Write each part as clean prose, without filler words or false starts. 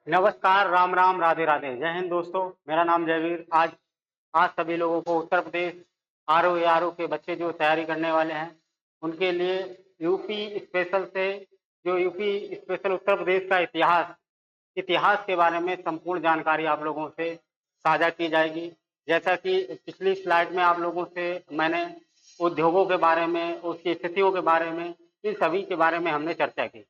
नमस्कार, राम राम, राधे राधे, जय हिंद दोस्तों। मेरा नाम जयवीर। आज सभी लोगों को उत्तर प्रदेश आरओ एआरओ के बच्चे जो तैयारी करने वाले हैं उनके लिए यूपी स्पेशल से जो यूपी स्पेशल उत्तर प्रदेश का इतिहास के बारे में संपूर्ण जानकारी आप लोगों से साझा की जाएगी। जैसा कि पिछली स्लाइड में आप लोगों से मैंने उद्योगों के बारे में, उसकी स्थितियों के बारे में, इन सभी के बारे में हमने चर्चा की।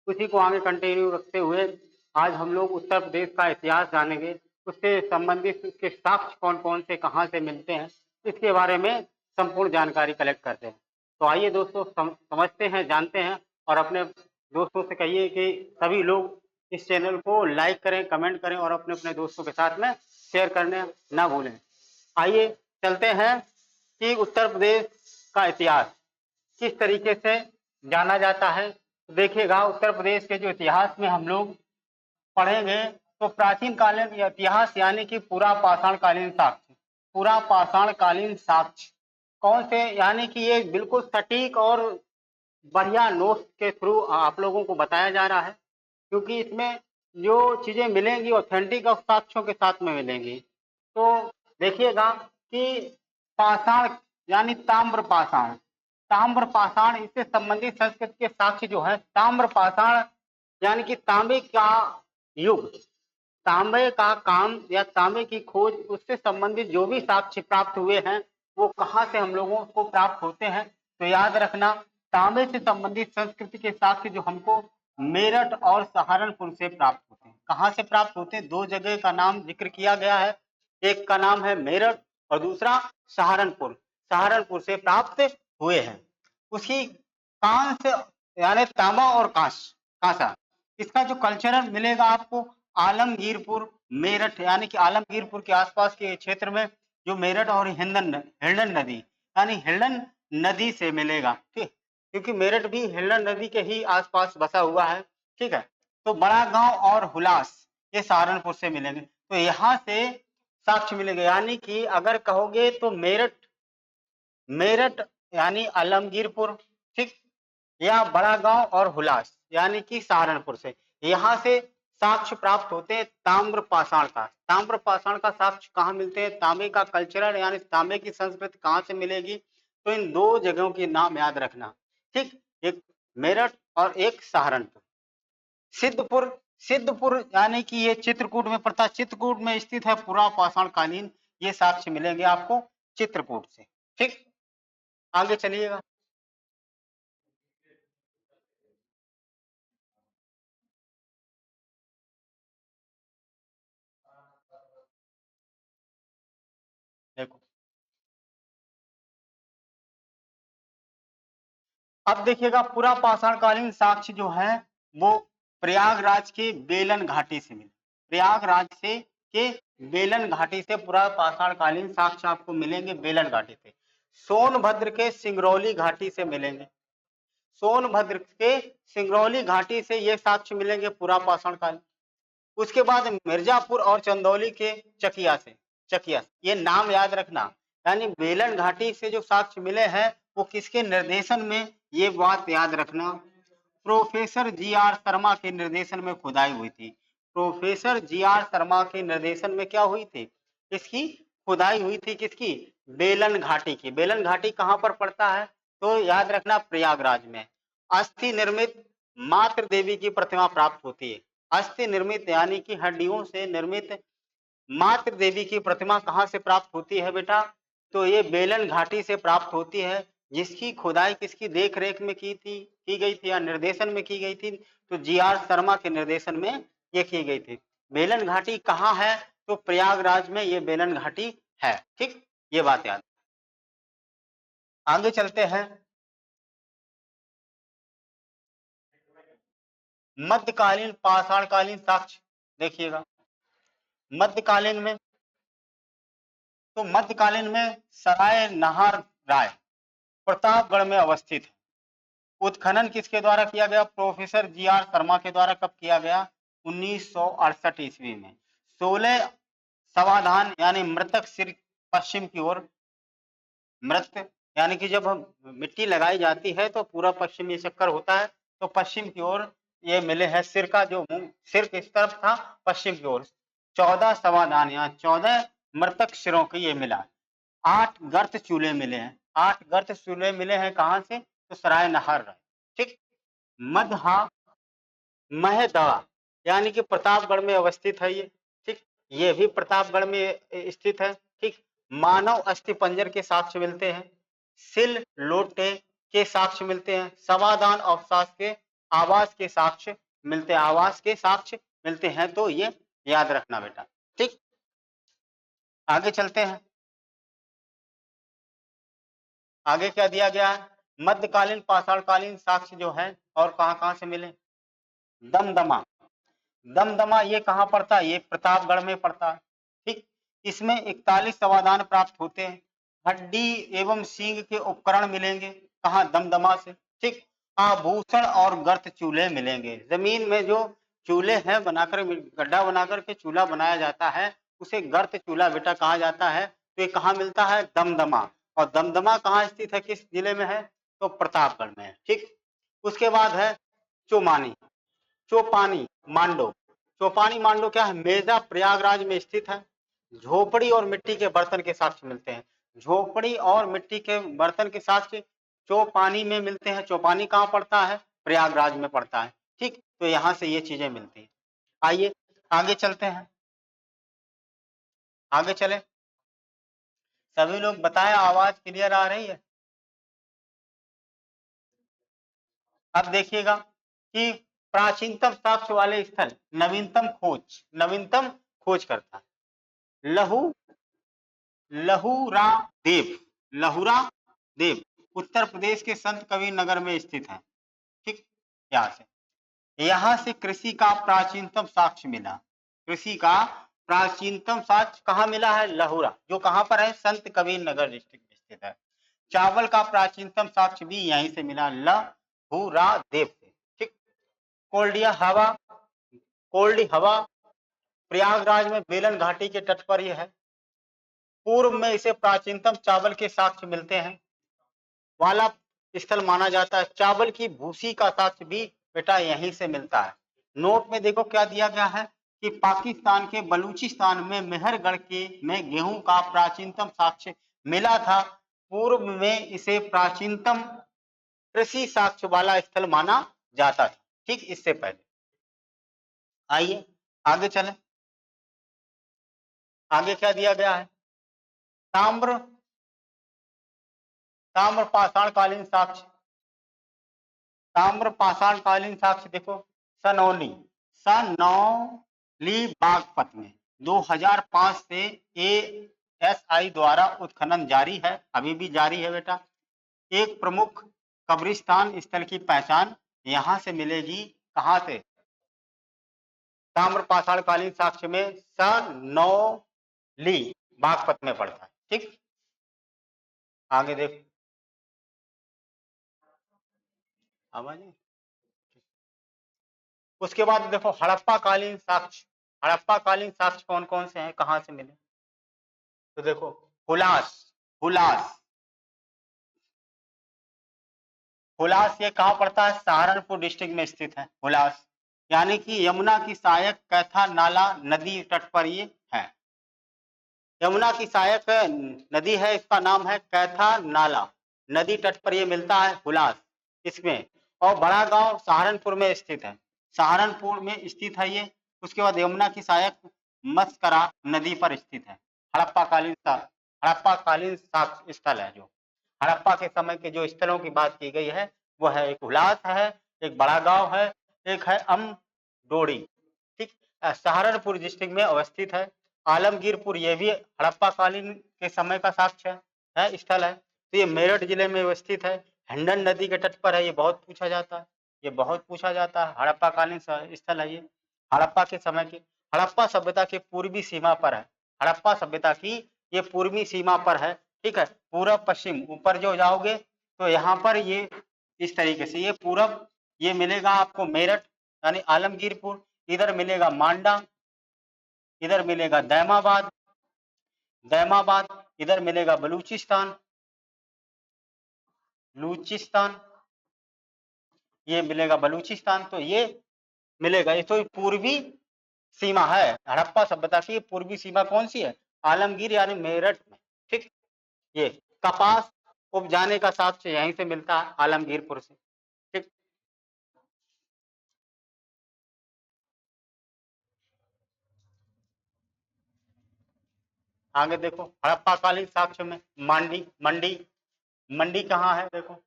उसी को आगे कंटिन्यू रखते हुए आज हम लोग उत्तर प्रदेश का इतिहास जानेंगे। उससे संबंधित उसके साक्ष्य कौन कौन से कहाँ से मिलते हैं, इसके बारे में संपूर्ण जानकारी कलेक्ट करते हैं। तो आइए दोस्तों, समझते हैं, जानते हैं, और अपने दोस्तों से कहिए कि सभी लोग इस चैनल को लाइक करें, कमेंट करें और अपने अपने दोस्तों के साथ में शेयर करने ना भूलें। आइए चलते हैं कि उत्तर प्रदेश का इतिहास किस तरीके से जाना जाता है। देखिएगा, उत्तर प्रदेश के जो इतिहास में हम लोग पढ़ेंगे तो प्राचीन कालीन इतिहास यानी कि पूरा पाषाण कालीन साक्ष्य, पूरा पाषाण कालीन साक्ष्य कौन से, यानी कि ये बिल्कुल सटीक और बढ़िया नोट्स के थ्रू आप लोगों को बताया जा रहा है, क्योंकि इसमें जो चीजें मिलेंगी ऑथेंटिक और साक्ष्यों के साथ में मिलेंगी। तो देखिएगा कि पाषाण यानी ताम्र पाषाण इससे संबंधित संस्कृत के साक्ष्य जो है, ताम्र पाषाण यानी कि तांबे का युग, तांबे का काम या तांबे की खोज, उससे संबंधित जो भी साक्ष्य प्राप्त हुए हैं वो कहाँ से हम लोगों को प्राप्त होते हैं। तो याद रखना, तांबे से संबंधित संस्कृति के साक्ष्य जो हमको मेरठ और सहारनपुर से प्राप्त होते हैं। कहाँ से प्राप्त होते हैं? दो जगह का नाम जिक्र किया गया है, एक का नाम है मेरठ और दूसरा सहारनपुर। सहारनपुर से प्राप्त हुए हैं। उसी कांस्य यानी तांबा और कांसा, इसका जो कल्चरल मिलेगा आपको आलमगीरपुर, मेरठ यानी कि आलमगीरपुर के आसपास के क्षेत्र में जो मेरठ और हिंडन नदी यानी हिंडन नदी से मिलेगा। ठीक, क्योंकि मेरठ भी हिंडन नदी के ही आसपास बसा हुआ है। ठीक है, तो बड़ा गांव और हुलास ये सहारनपुर से मिलेंगे। तो यहाँ से साक्ष्य मिलेगा, यानी कि अगर कहोगे तो मेरठ यानी आलमगीरपुर, ठीक, या बड़ा गांव और हुलास यानी कि सहारनपुर से, यहाँ से साक्ष्य प्राप्त होते हैं ताम्र पाषाण का। ताम्र पाषाण का साक्ष्य कहाँ मिलते हैं? तांबे का कल्चरल यानी तांबे की संस्कृति कहाँ से मिलेगी? तो इन दो जगहों के नाम याद रखना, ठीक, एक मेरठ और एक सहारनपुर। सिद्धपुर यानी कि ये चित्रकूट में पड़ता है, चित्रकूट में स्थित है पूरा पाषाण कालीन। ये साक्ष्य मिलेंगे आपको चित्रकूट से। ठीक, आगे चलिएगा। देखो, अब देखिएगा, पूरा पाषाण कालीन साक्ष्य जो है वो प्रयागराज के बेलन घाटी से मिले। प्रयागराज से के बेलन घाटी से पूरा पाषाण कालीन साक्ष्य आपको मिलेंगे, बेलन घाटी से। सोनभद्र के सिंगरौली घाटी से मिलेंगे, सोनभद्र के सिंगरौली घाटी से ये साक्ष्य मिलेंगे पूरा पाषाण कालीन। उसके बाद मिर्जापुर और चंदौली के चकिया, ये नाम याद रखना। यानी बेलन घाटी से जो साक्ष्य मिले हैं वो किसके निर्देशन में, ये बात याद रखना, प्रोफेसर जी आर शर्मा के निर्देशन में खुदाई हुई थी। प्रोफेसर जी आर शर्मा के निर्देशन में क्या हुई थी? इसकी खुदाई हुई थी। किसकी? बेलन घाटी की। बेलन घाटी कहाँ पर पड़ता है? तो याद रखना, प्रयागराज में। अस्थि निर्मित मातृ देवी की प्रतिमा प्राप्त होती है। अस्थि निर्मित यानी कि हड्डियों से निर्मित मातृ देवी की प्रतिमा कहाँ से प्राप्त होती है बेटा? तो ये बेलन घाटी से प्राप्त होती है, जिसकी खुदाई किसकी देख रेख में की गई थी या निर्देशन में की गई थी? तो जी आर शर्मा के निर्देशन में ये की गई थी। बेलन घाटी कहाँ है? तो प्रयागराज में ये बेलन घाटी है। ठीक, ये बात याद। आगे चलते हैं। मध्यकालीन पाषाणकालीन साक्ष्य देखिएगा। मध्यकालीन में तो मध्यकालीन में सराय नहार राय प्रतापगढ़ में अवस्थित है। उत्खनन किसके द्वारा किया गया? प्रोफेसर जी आर शर्मा के द्वारा। कब किया गया? 1968 ईस्वी में। 16 समाधान यानी मृतक सिर पश्चिम की ओर, मृत यानी कि जब हम मिट्टी लगाई जाती है तो पूरा पश्चिमी चक्कर होता है, तो पश्चिम की ओर ये मिले हैं। सिर का जो मुंह सिर्फ इस तरफ था पश्चिम की ओर। 14 समाधान, यहाँ 14 मृतक सिरों की ये मिला। 8 गर्त चूल्हे मिले हैं, 8 गर्त चूल्हे मिले हैं कहाँ से, तो सराय नहर, ठीक। मदहा महदवा यानी कि प्रतापगढ़ में अवस्थित है ये, ठीक। ये भी प्रतापगढ़ में स्थित है, ठीक। मानव अस्थि पंजर के साक्ष्य मिलते हैं, सिल लोटे के साक्ष्य मिलते हैं, समाधान अवकाश के आवास के साक्ष्य मिलते हैं, आवास के साक्ष्य मिलते हैं। तो ये याद रखना बेटा, ठीक। आगे चलते हैं, आगे क्या दिया गया है, मध्यकालीन पाषाणकालीन साक्ष्य जो है और कहां-कहां से मिले। दमदमा, दमदमा ये कहां पड़ता है, ये प्रतापगढ़ में पड़ता है, ठीक। इसमें 41 समाधान प्राप्त होते हैं। हड्डी एवं सींग के उपकरण मिलेंगे कहां, दमदमा से, ठीक। आभूषण और गर्त चूल्हे मिलेंगे, जमीन में जो चूल्हे हैं बनाकर, गड्ढा बनाकर के चूल्हा बनाया जाता है उसे गर्त चूल्हा बेटा कहा जाता है। तो ये कहाँ मिलता है, दमदमा। और दमदमा कहाँ स्थित है, किस जिले में है, तो प्रतापगढ़ में है, ठीक। उसके बाद है चोमानी, चौपानी मांडो, चौपानी मांडो क्या है, मेजा प्रयागराज में स्थित है। झोपड़ी और मिट्टी के बर्तन के साक्ष्य मिलते हैं, झोपड़ी और मिट्टी के बर्तन के साक्ष्य चौपानी में मिलते हैं। चौपानी कहाँ पड़ता है, प्रयागराज में पड़ता है, ठीक। तो यहाँ से ये चीजें मिलती हैं। आइए आगे चलते हैं, आगे चले, सभी लोग बताएं आवाज क्लियर आ रही है। अब देखिएगा कि प्राचीनतम साक्ष्य वाले स्थल, नवीनतम खोज करता है लहू, लहुरा देव, लहुरा देव उत्तर प्रदेश के संत कबीर नगर में स्थित है, ठीक। यहाँ से कृषि का प्राचीनतम साक्ष्य मिला, कृषि का प्राचीनतम साक्ष्य कहाँ मिला है, लहुरा, जो कहाँ पर है, संत कबीर नगर डिस्ट्रिक्ट में स्थित है। चावल का प्राचीनतम साक्ष्य भी यहीं से मिला, लहुरा देव से, ठीक। कोल्डिया हवा, कोल्डी हवा प्रयागराज में बेलन घाटी के तट पर यह है। पूर्व में इसे प्राचीनतम चावल के साक्ष्य मिलते हैं वाला स्थल माना जाता है। चावल की भूसी का साक्ष्य भी बेटा यहीं से मिलता है। नोट में देखो क्या दिया गया है कि पाकिस्तान के बलूचिस्तान में मेहरगढ़ के में गेहूं का प्राचीनतम साक्ष्य मिला था। पूर्व में इसे प्राचीनतम कृषि साक्ष्य वाला स्थल माना जाता था, ठीक। इससे पहले आइए आगे चलें, आगे क्या दिया गया है, ताम्र, ताम्र पाषाणकालीन साक्ष्य, ताम्र पाषाणकालीन साक्ष्य देखो, सनौली, सनौली बागपत में 2005 से ASI द्वारा उत्खनन जारी है, अभी भी जारी है बेटा। एक प्रमुख कब्रिस्तान स्थल की पहचान यहां से मिलेगी, कहां से, ताम्र पाषाणकालीन साक्ष्य में सनौली बागपत में पड़ता है, ठीक। आगे देखो, आवाज नहीं? उसके बाद देखो हड़प्पा कालीन साक्ष्य, हड़प्पा कालीन साक्ष्य कौन कौन से हैं, कहां से मिले, तो देखो हुलास, हुलास, हुलास ये कहां पड़ता है, सहारनपुर डिस्ट्रिक्ट में स्थित है हुलास, यानी कि यमुना की सहायक कैथा नाला नदी तट पर ये है। यमुना की सहायक नदी है, इसका नाम है कैथा नाला, नदी तट पर ये मिलता है हुलास इसमें। और बड़ा गांव सहारनपुर में स्थित है, सहारनपुर में स्थित है ये। उसके बाद यमुना की सहायक मस्करा नदी पर स्थित है। हड़प्पा कालीन, हड़प्पा कालीन स्थल है जो हड़प्पा के समय के जो स्थलों की बात की गई है वो है, एक हुलास है, एक बड़ा गांव है, एक है अमडोड़ी, ठीक। सहारनपुर डिस्ट्रिक्ट में अवस्थित है। आलमगीरपुर ये भी हड़प्पा कालीन के समय का साक्ष्य है स्थल है। तो ये मेरठ जिले में अवस्थित है, हिंडन नदी के तट पर है। ये बहुत पूछा जाता है, ये बहुत पूछा जाता है, हड़प्पा कालीन स्थल है ये, हड़प्पा के समय की, हड़प्पा सभ्यता के पूर्वी सीमा पर है, हड़प्पा सभ्यता की ये पूर्वी सीमा पर है, ठीक है। पूरब पश्चिम ऊपर जो जाओगे तो यहाँ पर ये इस तरीके से ये पूरब, ये मिलेगा आपको मेरठ यानी आलमगीरपुर, इधर मिलेगा मांडा, इधर मिलेगा दैमाबाद, दैमाबाद, इधर मिलेगा बलूचिस्तान, बलूचिस्तान, ये मिलेगा बलूचिस्तान। तो ये मिलेगा। ये तो पूर्वी सीमा है, हड़प्पा सभ्यता की पूर्वी सीमा कौन सी है? आलमगीर यानी मेरठ में। ठीक, ये कपास उपजाने का साक्ष्य यहीं से मिलता है, आलमगीरपुर से। ठीक, आगे देखो हड़प्पाकालीन साक्ष्य में मंडी मंडी मंडी कहाँ है? देखो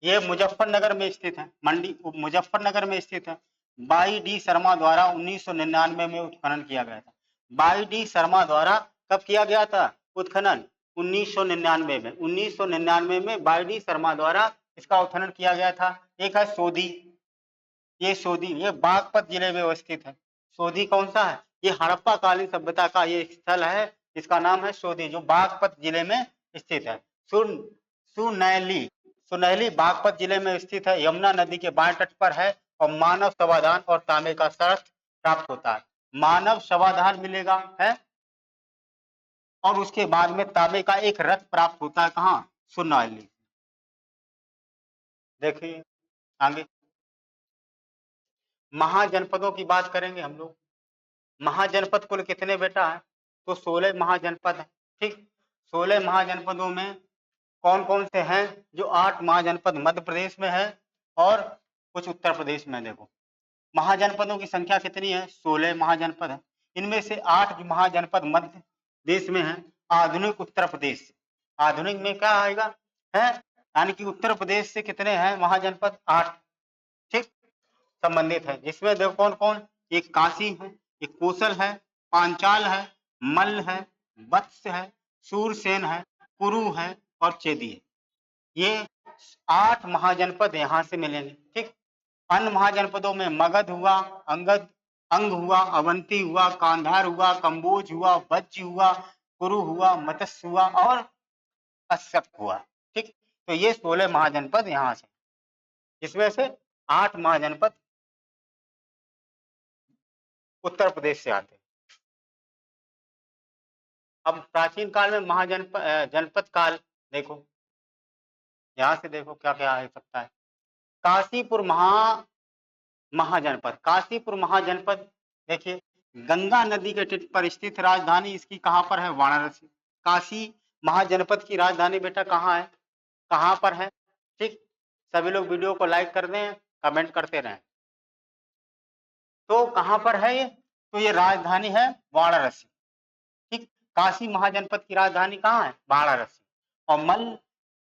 ये मुजफ्फरनगर में स्थित है, मंडी मुजफ्फरनगर में स्थित है। बाई डी शर्मा द्वारा 1999 में उत्खनन किया गया था। बाई डी शर्मा द्वारा कब किया गया था उत्खनन? 1999 में। 1999 में बाई डी शर्मा द्वारा इसका उत्खनन किया गया था। एक है सोधी, ये सोधी ये बागपत जिले में अवस्थित है। सोधी कौन सा है? ये हड़प्पा कालीन सभ्यता का ये स्थल है, इसका नाम है सोधी, जो बागपत जिले में स्थित है। सुनैली सुनैली बागपत जिले में स्थित है, यमुना नदी के बाएं तट पर है और मानव समाधान और तांबे का शर्त प्राप्त होता है। मानव समाधान मिलेगा है और उसके बाद में तांबे का एक रथ प्राप्त होता है। कहाँ? सुनैली। देखिए आगे महाजनपदों की बात करेंगे हम लोग। महाजनपद कुल कितने बेटा है? तो 16 महाजनपद है। ठीक, 16 महाजनपदों में कौन कौन से हैं? जो 8 महाजनपद मध्य प्रदेश में है और कुछ उत्तर प्रदेश में। देखो महाजनपदों की संख्या कितनी है? 16 महाजनपद है। इनमें से 8 महाजनपद मध्य देश में है। आधुनिक उत्तर प्रदेश, आधुनिक में क्या आएगा है, यानी कि उत्तर प्रदेश से कितने हैं महाजनपद? 8। ठीक, संबंधित है, जिसमें देखो कौन कौन, एक काशी है, एक कोसल है, पांचाल है, मल्ल है, वत्स है, सूरसेन है, कुरु है और चेदी है। ये 8 महाजनपद यहाँ से मिलेंगे। ठीक, अन्य महाजनपदों में मगध हुआ, अंगद अंग हुआ, अवंती हुआ, कांधार हुआ, कंबोज हुआ, वज्ज हुआ, कुरु हुआ, मत्स्य हुआ और अश्यप हुआ। ठीक, तो ये 16 महाजनपद यहाँ से, इसमें से 8 महाजनपद उत्तर प्रदेश से आते हैं। अब प्राचीन काल में महाजनपद जनपद काल देखो, यहाँ से देखो क्या क्या आ सकता है। काशीपुर महाजनपद, काशीपुर महाजनपद देखिए गंगा नदी के तट पर स्थित, राजधानी इसकी कहाँ पर है? वाराणसी। काशी महाजनपद की राजधानी बेटा कहाँ है? कहाँ पर है? ठीक, सभी लोग वीडियो को लाइक कर दें, कमेंट करते रहें। तो कहाँ पर है ये? तो ये राजधानी है वाराणसी। ठीक, काशी महाजनपद की राजधानी कहाँ है? वाराणसी। और मल्ल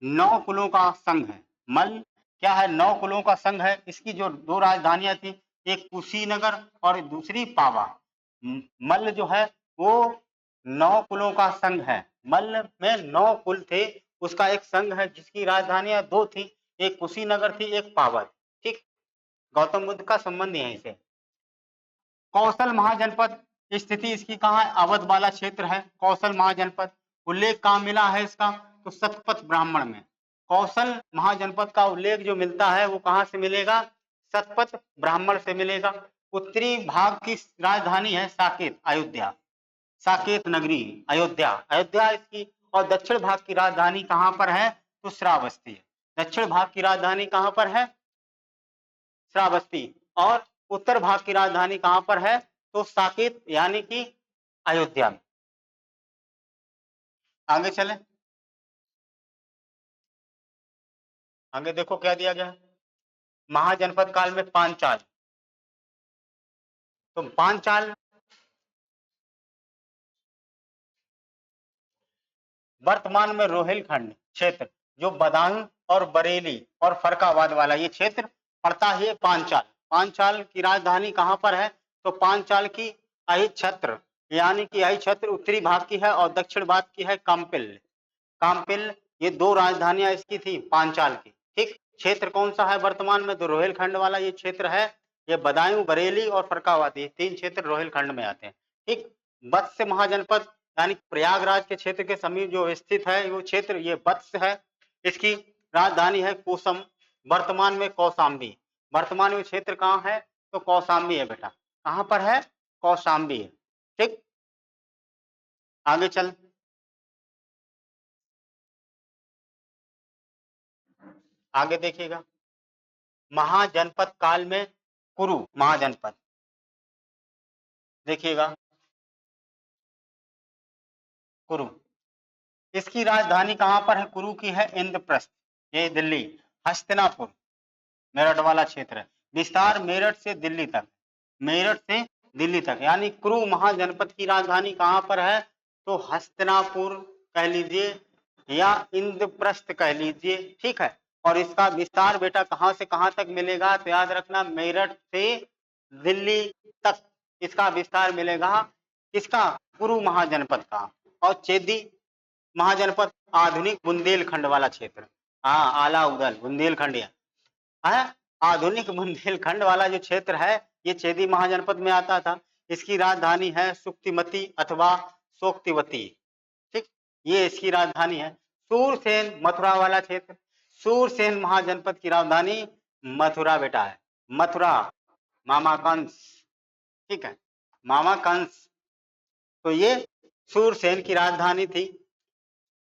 9 कुलों का संघ है। मल्ल क्या है? 9 कुलों का संघ है। इसकी जो 2 राजधानियां थी, एक कुशीनगर और दूसरी पावा। मल्ल जो है वो 9 कुलों का संघ है। मल्ल में 9 कुल थे, उसका एक संघ है जिसकी राजधानियां 2 थी, एक कुशीनगर थी, एक पावा। ठीक, गौतम बुद्ध का संबंध यहीं से। कौशल महाजनपद स्थिति इसकी कहाँ है? अवध वाला क्षेत्र है कौशल महाजनपद। उल्लेख कहाँ मिला है इसका? तो शतपथ ब्राह्मण में। कौशल महाजनपद का उल्लेख जो मिलता है वो कहाँ से मिलेगा? शतपथ ब्राह्मण से मिलेगा। उत्तरी भाग की राजधानी है साकेत, अयोध्या, साकेत नगरी, अयोध्या, अयोध्या इसकी। और दक्षिण भाग की राजधानी कहाँ पर है? तो श्रावस्ती है। दक्षिण भाग की राजधानी कहाँ पर है? श्रावस्ती। और उत्तर भाग की राजधानी कहां पर है? तो साकेत यानी कि अयोध्या में। आगे चले, आगे देखो क्या दिया गया। महाजनपद काल में पांचाल, तो पांचाल वर्तमान में रोहिलखंड क्षेत्र, जो बदायूं और बरेली और फरकाबाद वाला ये क्षेत्र पड़ता है पांचाल। पांचाल की राजधानी कहां पर है? तो पांचाल की अहिच्छत्र यानी कि अहिच्छत्र उत्तरी भाग की है और दक्षिण भाग की है काम्पिल। काम्पिल ये 2 राजधानियां इसकी थी पांचाल की। ठीक, क्षेत्र कौन सा है वर्तमान में? तो रोहिलखंड वाला ये क्षेत्र है। ये बदायूं, बरेली और फरकाबाद, ये 3 क्षेत्र रोहिलखंड में आते हैं। ठीक, वत्स महाजनपद यानी प्रयागराज के क्षेत्र के समीप जो स्थित है वो क्षेत्र, ये वत्स है। इसकी राजधानी है कोसम, वर्तमान में कौशाम्बी। वर्तमान में क्षेत्र कहाँ है? तो कौशाम्बी है बेटा। कहाँ पर है? कौशाम्बी है। ठीक, आगे चल, आगे देखिएगा। महाजनपद काल में कुरु महाजनपद, देखिएगा कुरु। इसकी राजधानी कहाँ पर है? कुरु की है इंद्रप्रस्थ, ये दिल्ली। हस्तिनापुर मेरठ वाला क्षेत्र है। विस्तार मेरठ से दिल्ली तक, मेरठ से दिल्ली तक, यानी कुरु महाजनपद की राजधानी कहाँ पर है? तो हस्तिनापुर कह लीजिए या इंद्रप्रस्थ कह लीजिए, ठीक है। और इसका विस्तार बेटा कहाँ से कहाँ तक मिलेगा? तो याद रखना मेरठ से दिल्ली तक इसका विस्तार मिलेगा। इसका कुरु महाजनपद का। और चेदी महाजनपद आधुनिक बुंदेलखंड वाला क्षेत्र, हाँ आला उदल बुंदेलखंड है, आधुनिक बुंदेलखंड वाला जो क्षेत्र है ये चेदी महाजनपद में आता था। इसकी राजधानी है सुक्तिमती अथवा सोक्तिवती, ठीक, ये इसकी राजधानी है। सूरसेन मथुरा वाला क्षेत्र, सूरसेन महाजनपद की राजधानी मथुरा बेटा है, मथुरा मामा कंस, ठीक है, मामा कंस। तो ये सूरसेन की राजधानी थी।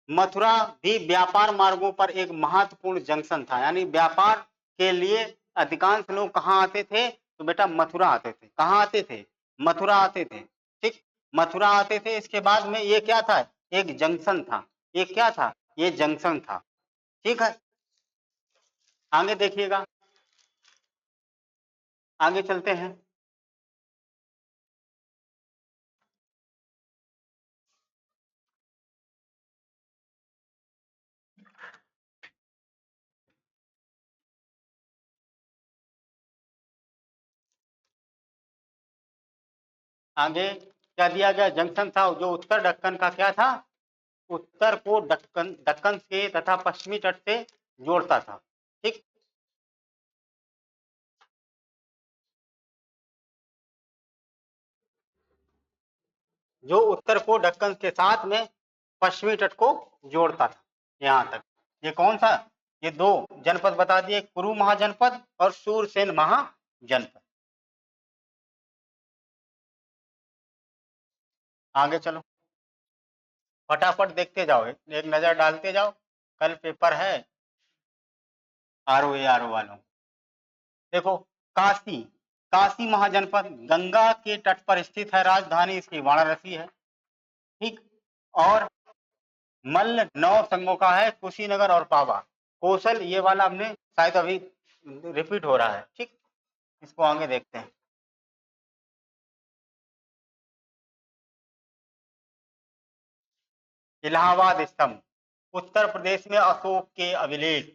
मथुरा भी व्यापार मार्गों पर एक महत्वपूर्ण जंक्शन था, यानी व्यापार के लिए अधिकांश लोग कहाँ आते थे? तो बेटा मथुरा आते थे। कहाँ आते थे? मथुरा आते थे, ठीक, मथुरा आते थे। इसके बाद में ये क्या था? एक जंक्शन था। ये क्या था? ये जंक्शन था, ठीक है। आगे देखिएगा, आगे चलते हैं। आगे क्या दिया गया? जंक्शन था जो उत्तर दक्कन का क्या था? उत्तर को दक्कन, दक्कन से तथा पश्चिमी तट से जोड़ता था, ठीक। जो उत्तर को दक्कन के साथ में पश्चिमी तट को जोड़ता था यहाँ तक। ये कौन सा? ये दो जनपद बता दिए, कुरु महाजनपद और सूरसेन महाजनपद। आगे चलो, फटाफट देखते जाओ, एक नजर डालते जाओ, कल पेपर है आरओ वालों। देखो काशी, काशी महाजनपद गंगा के तट पर स्थित है, राजधानी इसकी वाराणसी है, ठीक। और मल्ल 9 संघों का है, कुशीनगर और पावा। कौशल ये वाला हमने शायद अभी रिपीट हो रहा है, ठीक। इसको आगे देखते हैं। इलाहाबाद स्तंभ, उत्तर प्रदेश में अशोक के अभिलेख,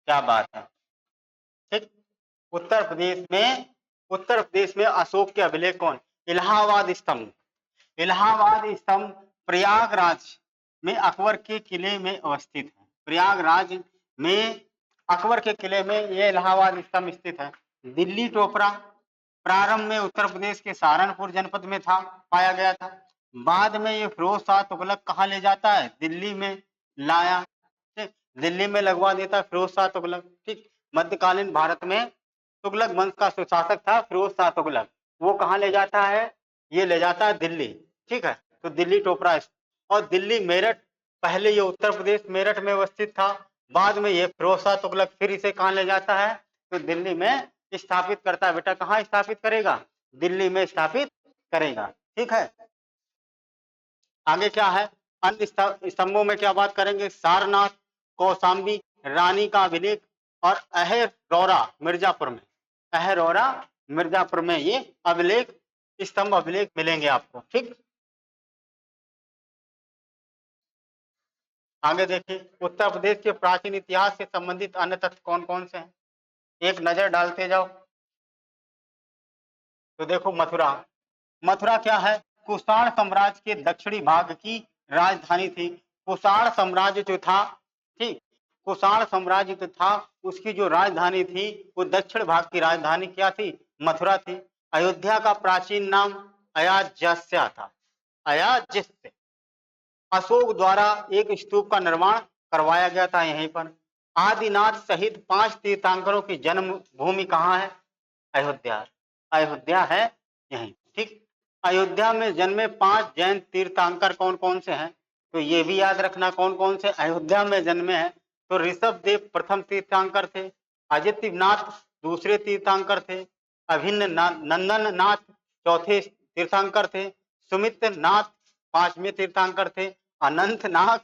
क्या बात है, ठीक। उत्तर प्रदेश में अशोक के अभिलेख कौन? इलाहाबाद स्तंभ। इलाहाबाद स्तंभ प्रयागराज में अकबर के किले में अवस्थित है। प्रयागराज में अकबर के किले में ये इलाहाबाद स्तंभ स्थित है। दिल्ली टोपरा प्रारंभ में उत्तर प्रदेश के सहारनपुर जनपद में था, पाया गया था। बाद में ये फिरोज शाह तुगलक कहाँ ले जाता है? दिल्ली में लाया, ठीक, दिल्ली में लगवा देता फिरोज शाह तुगलक, ठीक। मध्यकालीन भारत में तुगलक वंश का सुशासक था फिरोज शाह तुगलक, वो कहाँ ले जाता है? ये ले जाता है दिल्ली, ठीक है। तो दिल्ली टोपरा, और दिल्ली मेरठ, पहले ये उत्तर प्रदेश मेरठ में अवस्थित था, बाद में ये फिरोज शाह तुगलक फिर इसे कहाँ ले जाता है? तो दिल्ली में स्थापित करता है। बेटा कहाँ स्थापित करेगा? दिल्ली में स्थापित करेगा, ठीक है। आगे क्या है? अन्य स्तंभों में क्या बात करेंगे? सारनाथ, कौशाम्बी, रानी का अभिलेख और अहरौरा मिर्जापुर में, अहरौरा मिर्जापुर में ये अभिलेख, स्तंभ अभिलेख मिलेंगे आपको, ठीक। आगे देखिए, उत्तर प्रदेश के प्राचीन इतिहास से संबंधित अन्य तथ्य कौन कौन से हैं? एक नजर डालते जाओ। तो देखो मथुरा, मथुरा क्या है? कुषाण साम्राज्य के दक्षिणी भाग की राजधानी थी। कुषाण साम्राज्य जो था, ठीक, कुषाण साम्राज्य जो था उसकी जो राजधानी थी वो दक्षिण भाग की राजधानी क्या थी? मथुरा थी। अयोध्या का प्राचीन नाम अयाज्यस्य था, अयाज्यस्य। अशोक द्वारा एक स्तूप का निर्माण करवाया गया था यहीं पर। आदिनाथ सहित 5 तीर्थंकरों की जन्म भूमि कहाँ है? अयोध्या, अयोध्या है यहीं, ठीक। अयोध्या में जन्मे 5 जैन तीर्थंकर कौन कौन से हैं? तो ये भी याद रखना कौन कौन से अयोध्या में जन्मे हैं। तो ऋषभ देव प्रथम तीर्थंकर थे, अजित्यनाथ दूसरे तीर्थंकर थे, अभिन्न नंदन नाथ चौथे तीर्थंकर थे, सुमित नाथ पांचवें तीर्थंकर थे, अनंत नाथ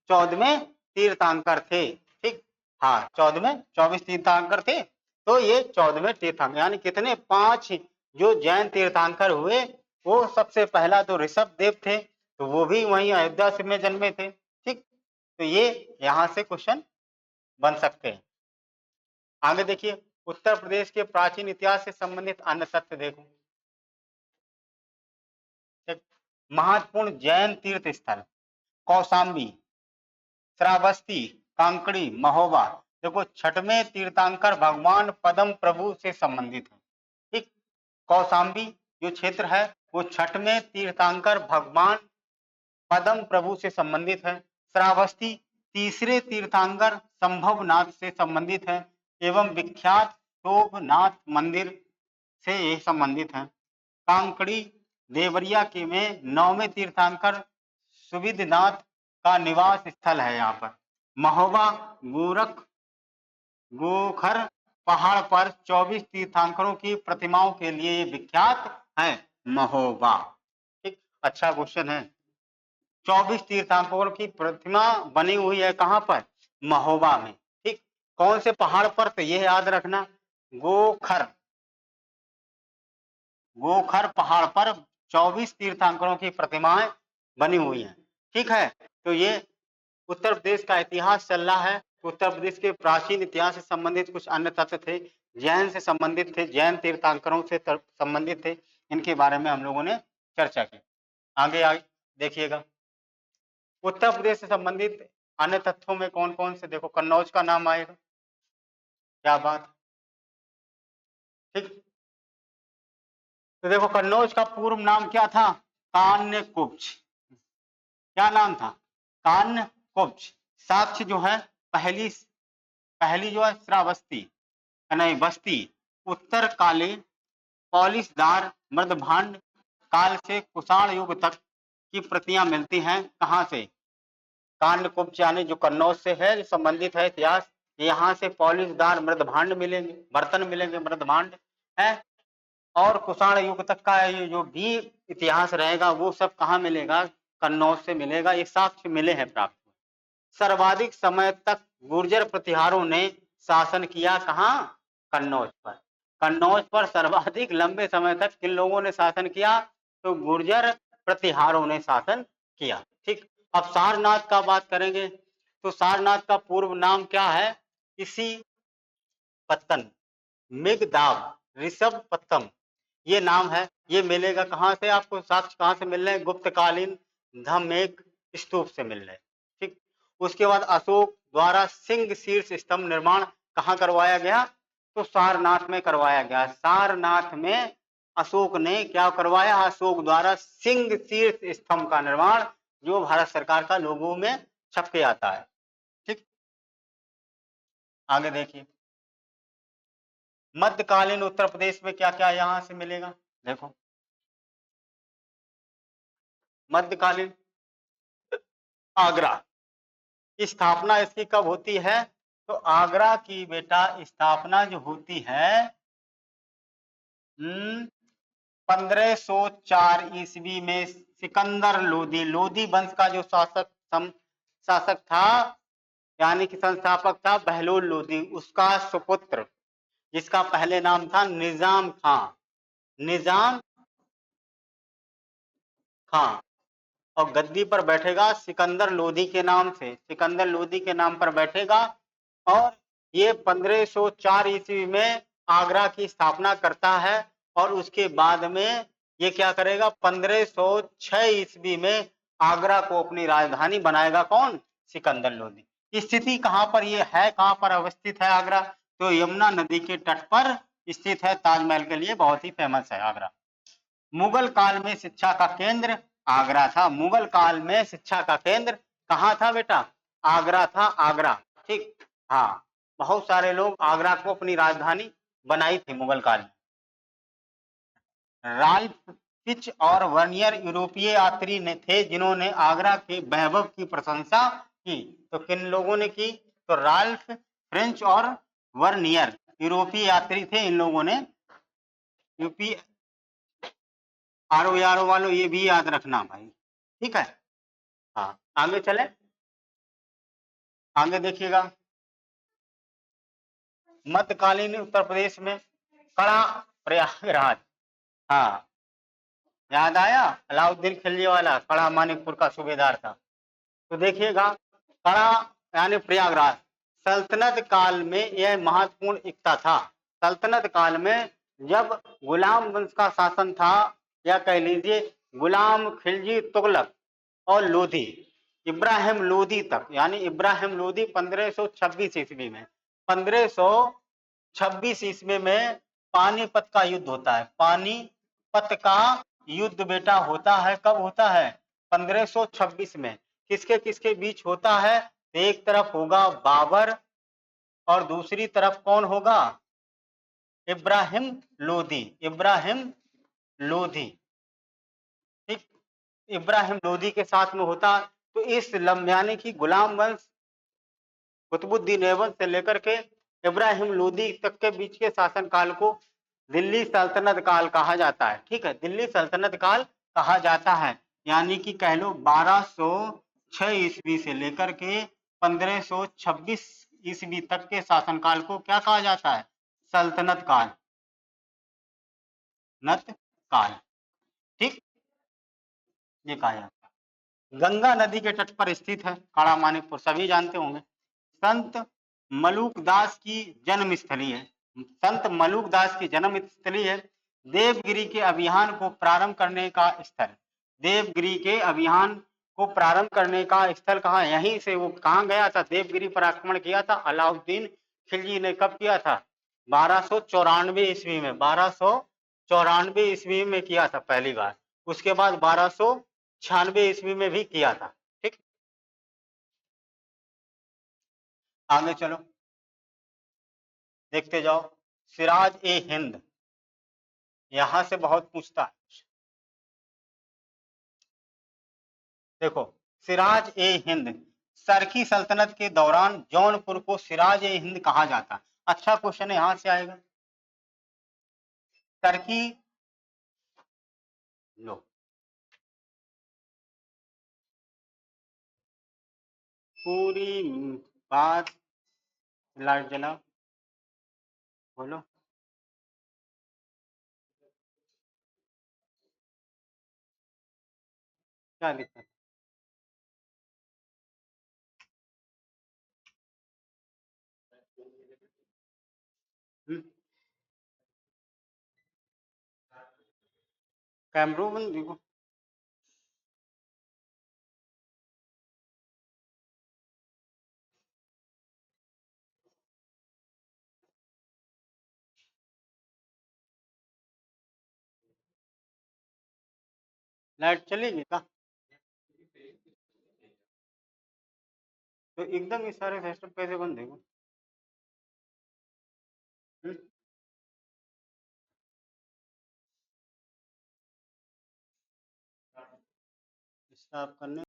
14वें तीर्थंकर थे। ठीक, हाँ 14वें, 24 तीर्थंकर थे, तो ये 14वें तीर्थंकर, यानी कितने, 5 जो जैन तीर्थंकर हुए। वो सबसे पहला तो ऋषभ देव थे, तो वो भी वहीं अयोध्या में जन्मे थे। ठीक, तो ये यहां से क्वेश्चन बन सकते हैं। आगे देखिए, उत्तर प्रदेश के प्राचीन इतिहास से संबंधित अन्य तथ्य देखो। महत्वपूर्ण जैन तीर्थ स्थल कौशाम्बी, श्रावस्ती, कांकड़ी, महोबा। देखो, छठवें तीर्थंकर भगवान पद्म प्रभु से संबंधित है। ठीक, कौशाम्बी जो क्षेत्र है वो छठवें तीर्थंकर भगवान पद्म प्रभु से संबंधित है। श्रावस्ती तीसरे तीर्थंकर संभवनाथ से संबंधित है एवं विख्यात शोभनाथ मंदिर से ये संबंधित है। कांकड़ी देवरिया के में 9वें तीर्थंकर सुविधनाथ का निवास स्थल है यहाँ पर। महोबा गोखर पहाड़ पर 24 तीर्थंकरों की प्रतिमाओं के लिए विख्यात है महोबा। ठीक, अच्छा क्वेश्चन है। 24 तीर्थंकरों की प्रतिमा बनी हुई है कहां पर, महोबा में। ठीक, कौन से पहाड़ पर, तो यह याद रखना, गोखर पहाड़ पर 24 तीर्थंकरों की प्रतिमाएं बनी हुई हैं। ठीक है, तो ये उत्तर प्रदेश का इतिहास चल रहा है। उत्तर प्रदेश के प्राचीन इतिहास से संबंधित कुछ अन्य तथ्य थे, जैन से संबंधित थे, जैन तीर्थंकरों से संबंधित थे, इनके बारे में हम लोगों ने चर्चा की। आगे देखिएगा, उत्तर प्रदेश से संबंधित अन्य तथ्यों में कौन कौन से, देखो कन्नौज का नाम आएगा, क्या बात। ठीक, तो देखो कन्नौज का पूर्व नाम क्या था, कान्यकुब्ज। क्या नाम था, कान्यकुब्ज। साक्ष्य जो है, पहली जो है श्रावस्ती, नहीं बस्ती, उत्तर कालीन पॉलिशदार मृदभांड काल से कुषाण युग तक की प्रतियां मिलती हैं। कहां से, कान्यकुब्ज यानी जो कन्नौज से है, जो संबंधित है इतिहास, यहाँ से पॉलिशदार मृदभांड मिलेंगे, बर्तन मिलेंगे, मृदभांड है। और कुषाण युग तक का ये जो भी इतिहास रहेगा वो सब कहाँ मिलेगा, कन्नौज से मिलेगा। ये साक्ष्य मिले हैं प्राप्त। सर्वाधिक समय तक गुर्जर प्रतिहारों ने शासन किया कहाँ, कन्नौज पर। कन्नौज पर सर्वाधिक लंबे समय तक किन लोगों ने शासन किया, तो गुर्जर प्रतिहारों ने शासन किया। ठीक, अब सारनाथ का बात करेंगे, तो सारनाथ का पूर्व नाम क्या है, इसी पत्तन, मिगदाव, ऋषभ पत्तम, ये नाम है। ये मिलेगा कहां से, आपको साक्ष्य कहां से मिल रहे हैं, गुप्तकालीन धम्मेक स्तूप से मिल रहे हैं। ठीक, उसके बाद अशोक द्वारा सिंह शीर्ष स्तंभ निर्माण कहां करवाया गया, तो सारनाथ में करवाया गया। सारनाथ में अशोक ने क्या करवाया, अशोक द्वारा सिंह शीर्ष स्तंभ का निर्माण, जो भारत सरकार का लोगो में छप के आता है। ठीक, आगे देखिए, मध्यकालीन उत्तर प्रदेश में क्या क्या यहां से मिलेगा, देखो मध्यकालीन आगरा, स्थापना इसकी कब होती है, तो आगरा की बेटा स्थापना जो होती है 1504 ईस्वी में, सिकंदर लोदी, लोदी वंश का जो शासक था, यानी कि संस्थापक था बहलोल लोदी, उसका सुपुत्र, जिसका पहले नाम था निजाम खां, निजाम खां, और गद्दी पर बैठेगा सिकंदर लोदी के नाम से, सिकंदर लोदी के नाम पर बैठेगा। और ये 1504 ईस्वी में आगरा की स्थापना करता है। और उसके बाद में ये क्या करेगा, 1506 ईस्वी में आगरा को अपनी राजधानी बनाएगा, कौन, सिकंदर लोदी। स्थिति कहां पर ये है, कहां पर अवस्थित है आगरा, तो यमुना नदी के तट पर स्थित है। ताजमहल के लिए बहुत ही फेमस है आगरा। मुगल काल में शिक्षा का केंद्र आगरा था। मुगल काल में शिक्षा का केंद्र कहां था बेटा, आगरा था, आगरा। ठीक, हाँ, बहुत सारे लोग आगरा को अपनी राजधानी बनाई थी मुगल काल में। राल्फ फिच और वर्नियर यूरोपीय यात्री ने थे जिन्होंने आगरा के वैभव की प्रशंसा की। तो किन लोगों ने की, तो राल्फ, फ्रेंच और वर्नियर यूरोपीय यात्री थे, इन लोगों ने यूपी आर ओ वालों ये भी याद रखना भाई, ठीक है। हाँ, आगे चले, आगे देखिएगा। मध्यकालीन उत्तर प्रदेश में कड़ा, प्रयागराज, हाँ याद आया, अलाउद्दीन खिलजी वाला कड़ा मानिकपुर का सूबेदार था। तो देखिएगा, कड़ा यानी प्रयागराज, सल्तनत काल में यह महत्वपूर्ण इक्ता था। सल्तनत काल में जब गुलाम वंश का शासन था, या कह लीजिए गुलाम खिलजी तुगलक और लोधी, इब्राहिम लोधी तक, यानी इब्राहिम लोधी 1526 ईस्वी में, 1526 ईस्वी में पानीपत का युद्ध होता है। पानीपत का युद्ध बेटा होता है, कब होता है? 1526 में। किसके किसके बीच होता है? एक तरफ होगा बाबर और दूसरी तरफ कौन होगा? इब्राहिम लोधी, इब्राहिम लोधी, ठीक, इब्राहिम लोधी के साथ में होता। तो इस यानी कि गुलाम वंश कुतुबुद्दीन ऐबक से लेकर के इब्राहिम लोधी तक के बीच के शासन काल को दिल्ली सल्तनत काल कहा जाता है, ठीक है, दिल्ली सल्तनत काल कहा जाता है। यानी कि कह लो 1206 ईस्वी से लेकर के 1526 ईस्वी तक के शासनकाल को क्या कहा जाता है? सल्तनत काल, नत काल, ठीक, ये कहा जाता है। गंगा नदी के तट पर स्थित है काड़ा मानिकपुर, सभी जानते होंगे। संत मलूक दास की जन्मस्थली है, संत मलूक दास की जन्मस्थली है। देवगिरी के अभियान को प्रारंभ करने का स्थल, देवगिरी के अभियान को प्रारंभ करने का स्थल कहाँ? यहीं से वो कहाँ गया था? देवगिरी पर आक्रमण किया था अलाउद्दीन खिलजी ने। कब किया था? 1294 ईस्वी में, 1294 ईस्वी में किया था पहली बार। उसके बाद 1296 ईस्वी में भी किया था, ठीक। आगे चलो, देखते जाओ। सिराज ए हिंद, यहां से बहुत पूछता है। देखो, सिराज ए हिंद, सरखी सल्तनत के दौरान जौनपुर को सिराज ए हिंद कहा जाता। अच्छा क्वेश्चन यहां से आएगा। सरखी, लो, पूरी बात लाइट जला, बोलो। क्या दिक्कत? कैमरू बंद देखो, लाइट चलेगी क्या? तो एकदम ये सारे सिस्टम कैसे बंद देखो? स्टॉप करने